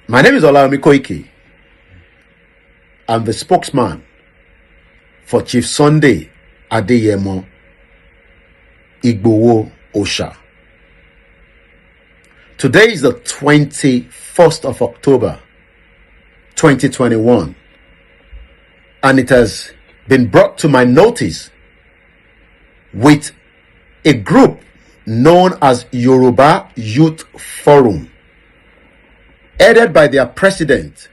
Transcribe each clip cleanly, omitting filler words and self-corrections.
My name is Olayomi Koiki. I'm the spokesman for Chief Sunday Adeyemo Igboho Osha. Today is the 21st of October, 2021, and it has been brought to my notice with a group known as Yoruba Youth Forum, headed by their president,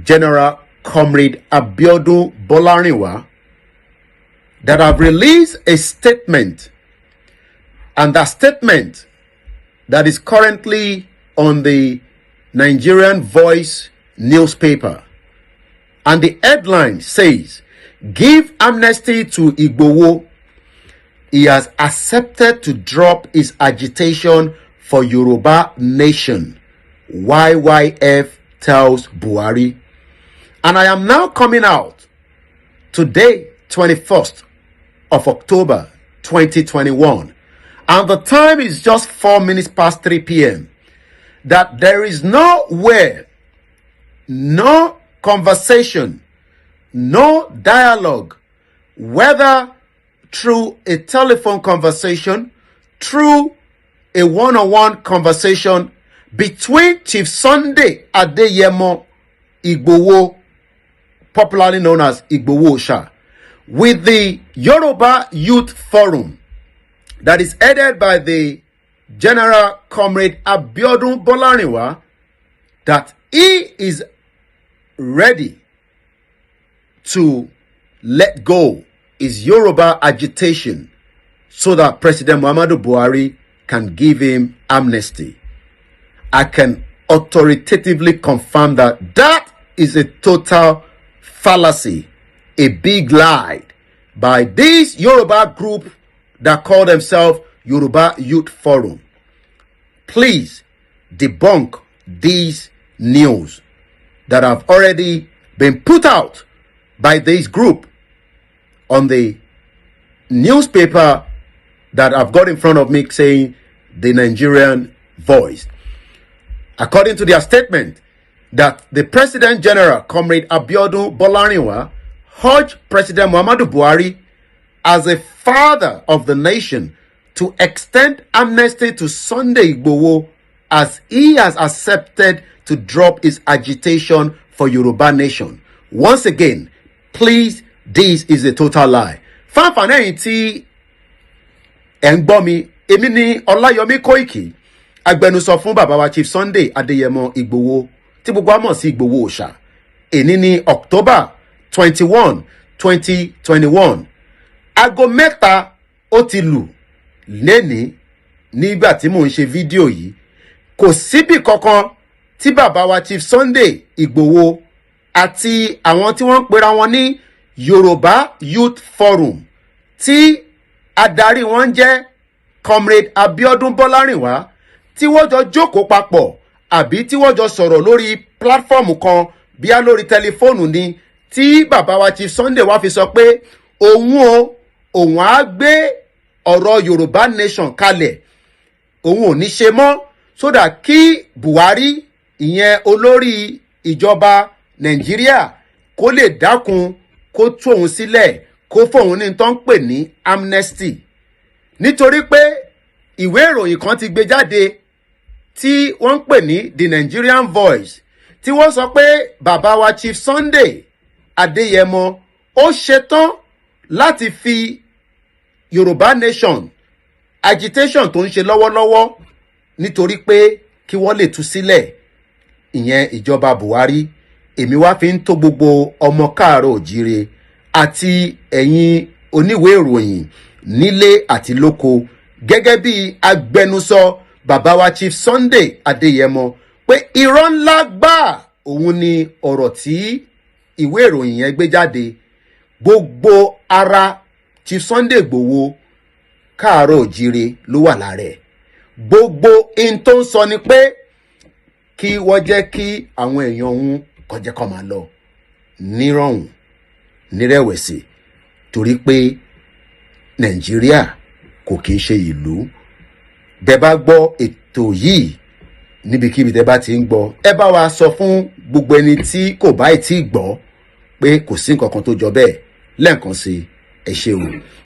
General Comrade Abiodun Bolarinwa, that have released a statement, and that statement that is currently on the Nigerian Voice newspaper. And the headline says, "Give amnesty to Igboho. He has accepted to drop his agitation for Yoruba nation. YYF tells Buhari." And I am now coming out today, 21st of October, 2021. And the time is just 4 minutes past 3 p.m. That there is nowhere, no conversation, no dialogue, whether through a telephone conversation, through a one-on-one conversation between Chief Sunday Adeyemo Igboho, popularly known as Igboho Osha, with the Yoruba Youth Forum that is headed by the General Comrade Abiodun Bolarinwa, that he is ready to let go his Yoruba agitation so that President Muhammadu Buhari can give him amnesty. I can authoritatively confirm that that is a total fallacy, a big lie by this Yoruba group that call themselves Yoruba Youth Forum. Please debunk these news that have already been put out by this group on the newspaper that I've got in front of me, saying the Nigerian Voice. According to their statement, that the President General, Comrade Abiodun Bolarinwa, urged President Muhammadu Buhari as a father of the nation to extend amnesty to Sunday Igboho, as he has accepted to drop his agitation for Yoruba nation. Once again, please, this is a total lie. Fanfane tí ẹ̀ ń gbọ́ mi, èmi ni Olayomi Koiki, agbẹnusọ fún bàbá wa Chief Sunday Adeyemo Igboho, tí gbogbo wa mọ̀ sí Igboho Osha. Èní ní October 21, 2021. Aago mẹ́ta ó ti lù lẹ́ni nígbà tí mò ń ṣe fídíò yìí. Kò síbì kankan tí bàbá wa Chief Sunday Igboho àti àwọn tí wọ́n ń pera wọn ní Yoruba Youth Forum, tí adarí wọn jẹ́ Comrade Abiodun Bolarinwa, tí wọ́n jọ jókòó papọ̀ àbí tí wọ́n jọ sọ̀rọ̀ lórí platform kan bíá lórí tẹlifóònù ni, tí bàbá wa Chief Sunday wá fi sọ pé òun á gbé ọ̀rọ̀ Yorùbá nation kalẹ̀, òun ò ní ṣe mọ́, sódà kí Buhari, ìyẹn olórí ìjọba Nàìjíríà, kó lè dákun kó tú òun sílẹ̀, kó fóun ní tó ń pè ní amnesty. Nítorí pé ìwé ìròyìn kan ti gbé jáde tí wọ́n ń pè ní The Nigerian Voice, tí wọ́n sọ pé bàbá wa Chief Sunday Adeyemo ó ṣetán láti fi Yorùbá nation agitation tó ń ṣe lọ́wọ́lọ́wọ́ nítorí pé kí wọ́n lè tú sílẹ̀, ìyẹn ìjọba Buhari. Èmi wá fi ń tó gbogbo ọmọ káàárọ̀ òjíire àti ẹ̀yin oníwèé ìròyìn nílé àti lóko, gẹ́gẹ́ bí agbẹnusọ bàbá wa Chief Sunday Adeyemo, pé irọ́ ńlá gbáà òun ni ọ̀rọ̀ tí ìwé ìròyìn yẹn gbé jáde. Gbogbo ara Chief Sunday Igboho káàárọ̀ òjíire ló wà lára ẹ̀. Gbogbo in tó ń sọ ni pé kí wọ́n jẹ́ kí àwọn èèyàn òun kọjá kó máa lọ nírọ̀rùn nírẹ̀wẹ̀sì, torí pé Nàìjíríà kò kìí ṣe ìlú. Bẹ́ bá gbọ́ ètò yìí níbikíbi tẹ́ bá ti ń gbọ́. Ẹ bá wa sọ fún gbogbo ẹni tí kò bá ì tí gbọ́ pé kò sí nǹkan kan tó jọ bẹ́ẹ̀. Lẹ́ẹ̀kan sí ẹ ṣé o.